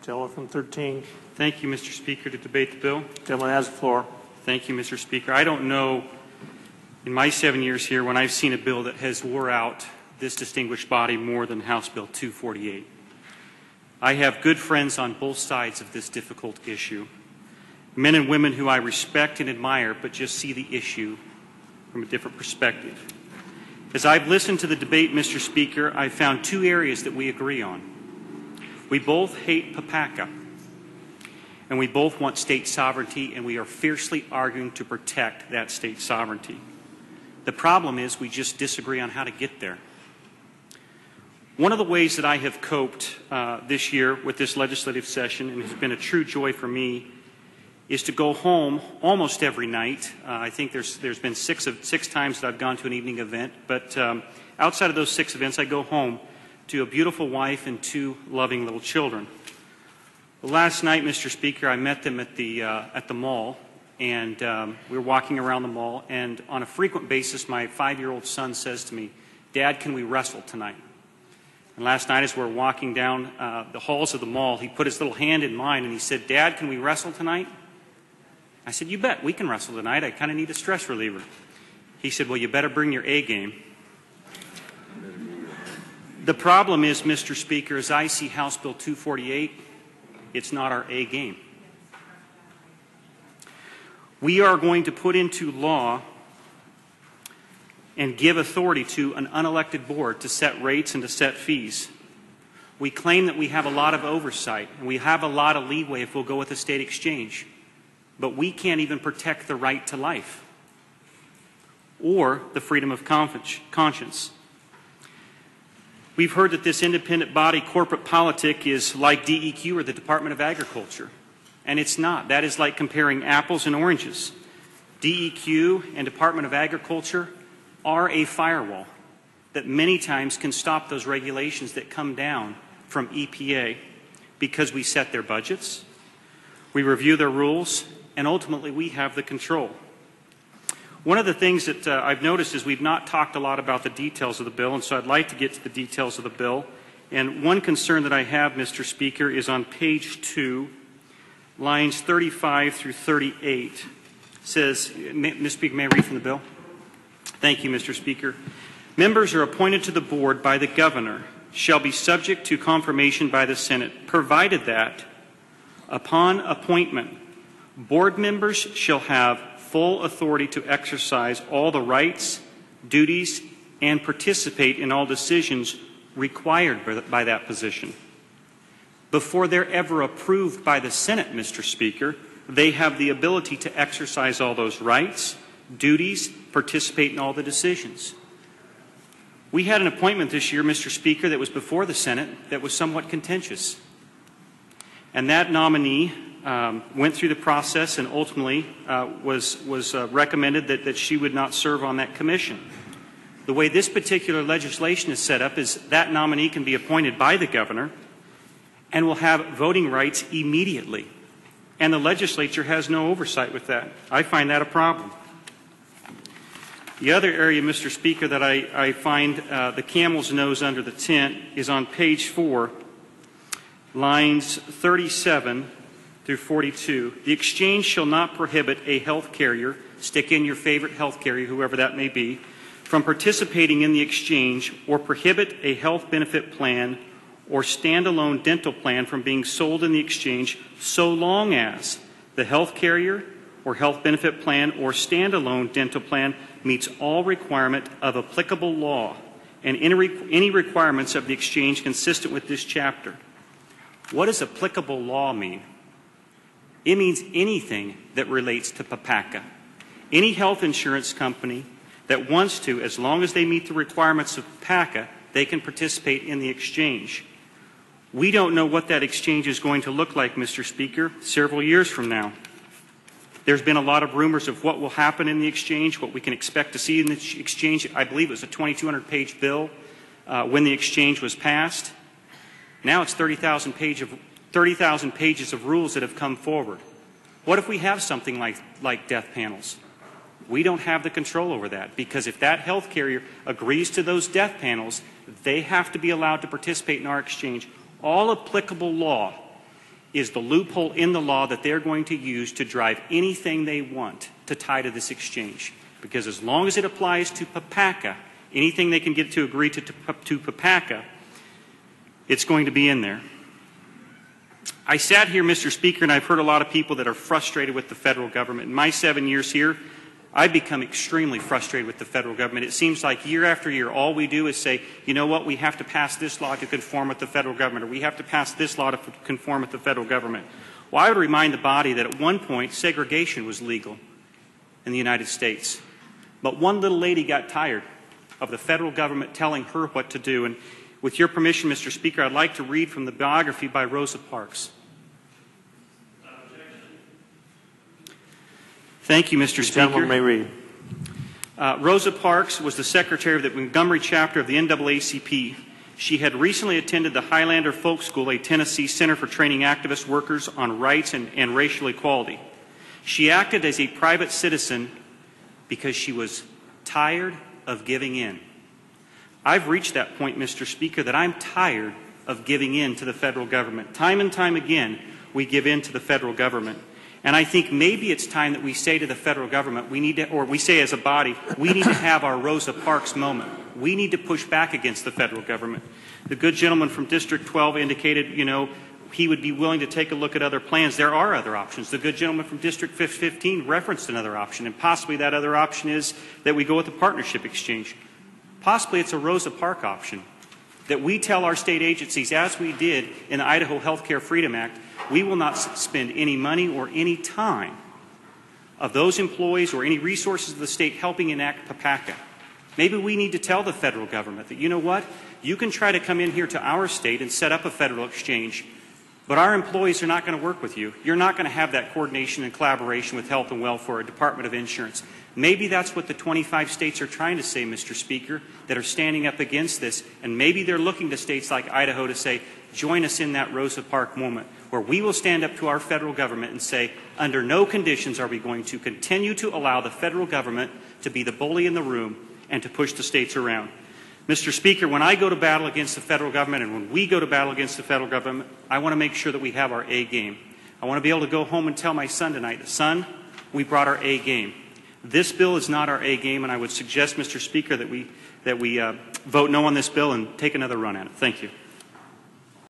Gentleman from 13. Thank you, Mr. Speaker, to debate the bill. Gentleman has the floor. Thank you, Mr. Speaker. I don't know in my 7 years here when I've seen a bill that has wore out this distinguished body more than House Bill 248. I have good friends on both sides of this difficult issue, men and women who I respect and admire but just see the issue from a different perspective. As I've listened to the debate, Mr. Speaker, I've found two areas that we agree on. We both hate PPACA, and we both want state sovereignty, and we are fiercely arguing to protect that state sovereignty. The problem is we just disagree on how to get there. One of the ways that I have coped this year with this legislative session, and has been a true joy for me, is to go home almost every night. I think there's been six times that I've gone to an evening event, but outside of those 6 events, I go home to a beautiful wife and 2 loving little children. Well, last night, Mr. Speaker, I met them at the mall, and we were walking around the mall, and on a frequent basis, my 5-year-old son says to me, "Dad, can we wrestle tonight?" And last night, as we were walking down the halls of the mall, he put his little hand in mine, and he said, "Dad, can we wrestle tonight?" I said, "You bet, we can wrestle tonight. I kind of need a stress reliever." He said, "Well, you better bring your A game." The problem is, Mr. Speaker, as I see House Bill 248, it's not our A game. We are going to put into law and give authority to an unelected board to set rates and to set fees. We claim that we have a lot of oversight and we have a lot of leeway if we'll go with a state exchange. But we can't even protect the right to life or the freedom of conscience. We've heard that this independent body corporate politic is like DEQ or the Department of Agriculture, and it's not. That is like comparing apples and oranges. DEQ and Department of Agriculture are a firewall that many times can stop those regulations that come down from EPA because we set their budgets, we review their rules, and ultimately we have the control. One of the things that I've noticed is we've not talked a lot about the details of the bill, and so I'd like to get to the details of the bill. And one concern that I have, Mr. Speaker, is on page 2, lines 35 through 38. It says, Mr. Speaker, may I read from the bill? Thank you, Mr. Speaker. Members are appointed to the board by the governor, shall be subject to confirmation by the Senate, provided that, upon appointment, board members shall have full authority to exercise all the rights, duties, and participate in all decisions required by that position. Before they're ever approved by the Senate, Mr. Speaker, they have the ability to exercise all those rights, duties, participate in all the decisions. We had an appointment this year, Mr. Speaker, that was before the Senate that was somewhat contentious. And that nominee went through the process and ultimately was recommended that she would not serve on that commission. The way this particular legislation is set up is that nominee can be appointed by the governor and will have voting rights immediately. And the legislature has no oversight with that. I find that a problem. The other area, Mr. Speaker, that I find the camel's nose under the tent is on page 4, lines 37 through 42. The exchange shall not prohibit a health carrier, stick in your favorite health carrier, whoever that may be, from participating in the exchange, or prohibit a health benefit plan or standalone dental plan from being sold in the exchange so long as the health carrier or health benefit plan or standalone dental plan meets all requirement of applicable law and any requirements of the exchange consistent with this chapter. What does applicable law mean? It means anything that relates to PPACA. Any health insurance company that wants to, as long as they meet the requirements of PPACA, they can participate in the exchange. We don't know what that exchange is going to look like, Mr. Speaker, several years from now. There's been a lot of rumors of what will happen in the exchange, what we can expect to see in the exchange. I believe it was a 2,200-page bill when the exchange was passed. Now it's 30,000 pages of rules that have come forward. What if we have something like death panels? We don't have the control over that, because if that health carrier agrees to those death panels, they have to be allowed to participate in our exchange. All applicable law is the loophole in the law that they're going to use to drive anything they want to tie to this exchange. Because as long as it applies to PPACA, anything they can get to agree to PPACA, it's going to be in there. I sat here, Mr. Speaker, and I've heard a lot of people that are frustrated with the federal government. In my 7 years here, I've become extremely frustrated with the federal government. It seems like year after year, all we do is say, you know what, we have to pass this law to conform with the federal government, or we have to pass this law to conform with the federal government. Well, I would remind the body that at one point, segregation was legal in the United States. But one little lady got tired of the federal government telling her what to do. And with your permission, Mr. Speaker, I'd like to read from the biography by Rosa Parks. Thank you, Mr. Speaker. The gentleman may read. Rosa Parks was the secretary of the Montgomery chapter of the NAACP. She had recently attended the Highlander Folk School, a Tennessee center for training activist workers on rights and racial equality. She acted as a private citizen because she was tired of giving in. I've reached that point, Mr. Speaker, that I'm tired of giving in to the federal government. Time and time again, we give in to the federal government. And I think maybe it's time that we say to the federal government, we need to, or we say as a body, we need to have our Rosa Parks moment. We need to push back against the federal government. The good gentleman from District 12 indicated, you know, he would be willing to take a look at other plans. There are other options. The good gentleman from District 15 referenced another option, and possibly that other option is that we go with a partnership exchange. Possibly it's a Rosa Parks option, that we tell our state agencies, as we did in the Idaho Healthcare Freedom Act, we will not spend any money or any time of those employees or any resources of the state helping enact PPACA. Maybe we need to tell the federal government that, you know what, you can try to come in here to our state and set up a federal exchange, but our employees are not going to work with you. You're not going to have that coordination and collaboration with Health and Welfare or Department of Insurance. Maybe that's what the 25 states are trying to say, Mr. Speaker, that are standing up against this. And maybe they're looking to states like Idaho to say, join us in that Rosa Parks moment, where we will stand up to our federal government and say, under no conditions are we going to continue to allow the federal government to be the bully in the room and to push the states around. Mr. Speaker, when I go to battle against the federal government and when we go to battle against the federal government, I want to make sure that we have our A game. I want to be able to go home and tell my son tonight, son, we brought our A game. This bill is not our A game, and I would suggest, Mr. Speaker, that we vote no on this bill and take another run at it. Thank you.